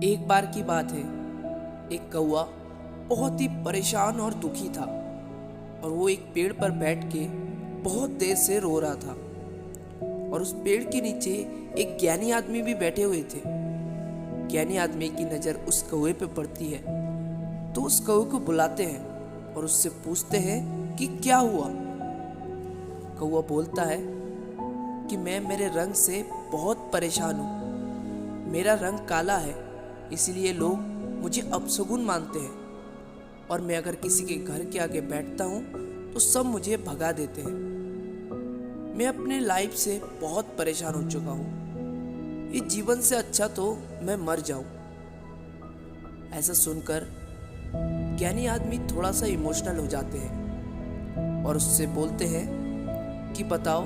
एक बार की बात है। एक कौवा बहुत ही परेशान और दुखी था और वो एक पेड़ पर बैठ के बहुत देर से रो रहा था। और उस पेड़ के नीचे एक ज्ञानी आदमी भी बैठे हुए थे। ज्ञानी आदमी की नज़र उस कौवे पे पड़ती है तो उस कौवे को बुलाते हैं और उससे पूछते हैं कि क्या हुआ। कौवा बोलता है कि मैं मेरे रंग से बहुत परेशान हूँ। मेरा रंग काला है, इसलिए लोग मुझे अपशगुन मानते हैं और मैं अगर किसी के घर के आगे बैठता हूँ तो सब मुझे भगा देते हैं। मैं अपने लाइफ से बहुत परेशान हो चुका हूँ। इस जीवन से अच्छा तो मैं मर जाऊं। ऐसा सुनकर ज्ञानी आदमी थोड़ा सा इमोशनल हो जाते हैं और उससे बोलते हैं कि बताओ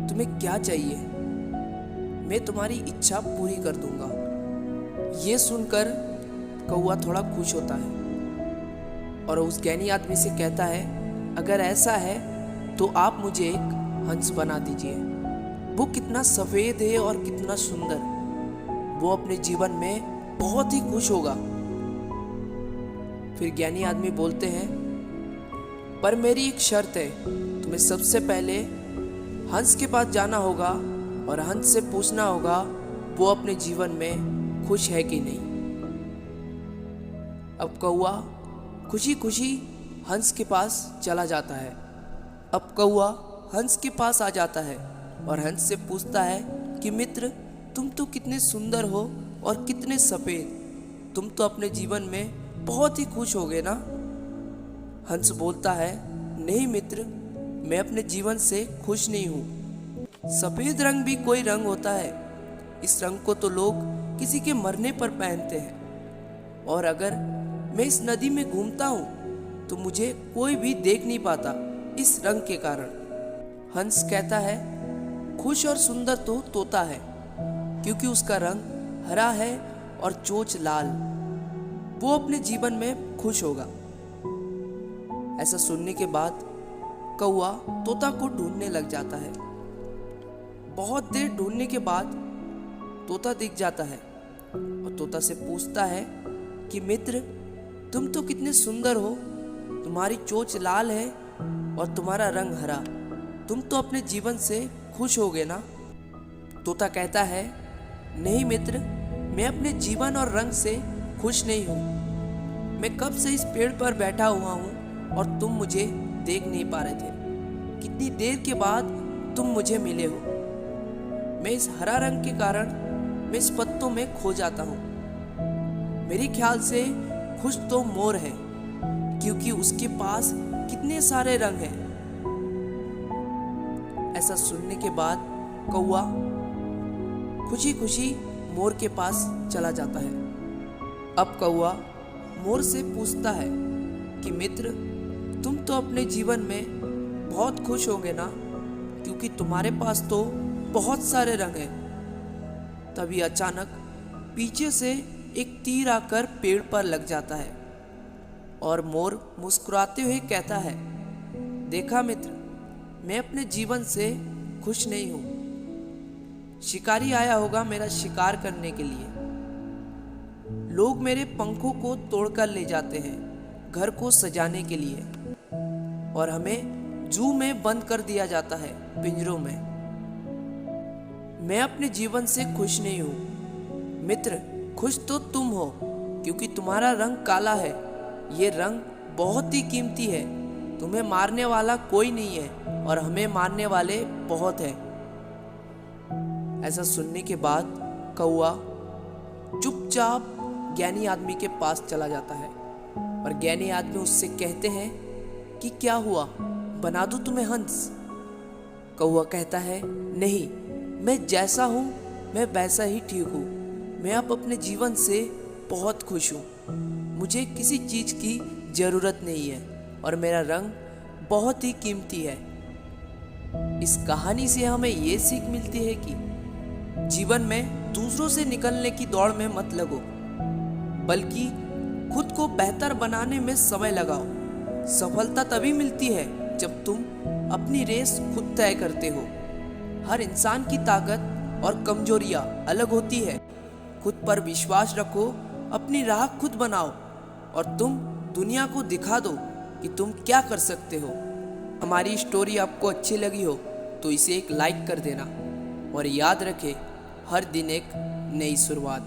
तुम्हें क्या चाहिए, मैं तुम्हारी इच्छा पूरी कर दूंगा। ये सुनकर कौवा थोड़ा खुश होता है और उस ज्ञानी आदमी से कहता है अगर ऐसा है तो आप मुझे एक हंस बना दीजिए। वो कितना सफ़ेद है और कितना सुंदर, वो अपने जीवन में बहुत ही खुश होगा। फिर ज्ञानी आदमी बोलते हैं पर मेरी एक शर्त है, तुम्हें सबसे पहले हंस के पास जाना होगा और हंस से पूछना होगा वो अपने जीवन में खुश है कि नहीं। अब कौवा खुशी खुशी हंस के पास चला जाता है। अब कौवा हंस के पास आ जाता है और हंस से पूछता है कि मित्र, तुम तो कितने सुंदर हो और कितने सफ़ेद, तुम तो अपने जीवन में बहुत ही खुश होगे ना। हंस बोलता है नहीं मित्र, मैं अपने जीवन से खुश नहीं हूँ। सफ़ेद रंग भी कोई रंग होता है। इस रंग को तो लोग किसी के मरने पर पहनते हैं और अगर मैं इस नदी में घूमता हूँ तो मुझे कोई भी देख नहीं पाता इस रंग के कारण। हंस कहता है खुश और सुंदर तो तोता है, क्योंकि उसका रंग हरा है और चोंच लाल, वो अपने जीवन में खुश होगा। ऐसा सुनने के बाद कौवा तोता को ढूंढने लग जाता है। बहुत देर ढूंढने के बाद तोता दिख जाता है और तोता से पूछता है कि मित्र, तुम तो कितने सुंदर हो, तुम्हारी चोंच लाल है और तुम्हारा रंग हरा, तुम तो अपने जीवन से खुश होगे ना। तोता कहता है नहीं मित्र, मैं अपने जीवन और रंग से खुश नहीं हूँ। मैं कब से इस पेड़ पर बैठा हुआ हूँ और तुम मुझे देख नहीं पा रहे थे। कितनी देर के बाद तुम मुझे मिले हो। मैं इस हरा रंग के कारण मैं इस पत्तों में खो जाता हूँ। मेरे ख्याल से खुश तो मोर है, क्योंकि उसके पास कितने सारे रंग हैं। ऐसा सुनने के बाद कौवा खुशी खुशी मोर के पास चला जाता है। अब कौवा मोर से पूछता है कि मित्र, तुम तो अपने जीवन में बहुत खुश होगे ना, क्योंकि तुम्हारे पास तो बहुत सारे रंग हैं। तभी अचानक पीछे से एक तीर आकर पेड़ पर लग जाता है और मोर मुस्कुराते हुए कहता है देखा मित्र, मैं अपने जीवन से खुश नहीं हूँ। शिकारी आया होगा मेरा शिकार करने के लिए। लोग मेरे पंखों को तोड़कर ले जाते हैं घर को सजाने के लिए और हमें जू में बंद कर दिया जाता है, पिंजरों में। मैं अपने जीवन से खुश नहीं हूँ। मित्र, खुश तो तुम हो, क्योंकि तुम्हारा रंग काला है। ये रंग बहुत ही कीमती है। तुम्हें मारने वाला कोई नहीं है और हमें मारने वाले बहुत हैं। ऐसा सुनने के बाद कौवा चुपचाप ज्ञानी आदमी के पास चला जाता है और ज्ञानी आदमी उससे कहते हैं कि क्या हुआ, बना दूं तुम्हें हंस। कौवा कहता है नहीं, मैं जैसा हूँ मैं वैसा ही ठीक हूँ। मैं अब अपने जीवन से बहुत खुश हूँ। मुझे किसी चीज़ की ज़रूरत नहीं है और मेरा रंग बहुत ही कीमती है। इस कहानी से हमें ये सीख मिलती है कि जीवन में दूसरों से निकलने की दौड़ में मत लगो, बल्कि खुद को बेहतर बनाने में समय लगाओ। सफलता तभी मिलती है जब तुम अपनी रेस खुद तय करते हो। हर इंसान की ताकत और कमजोरियां अलग होती है। खुद पर विश्वास रखो, अपनी राह खुद बनाओ और तुम दुनिया को दिखा दो कि तुम क्या कर सकते हो। हमारी स्टोरी आपको अच्छी लगी हो तो इसे एक लाइक कर देना और याद रखें, हर दिन एक नई शुरुआत।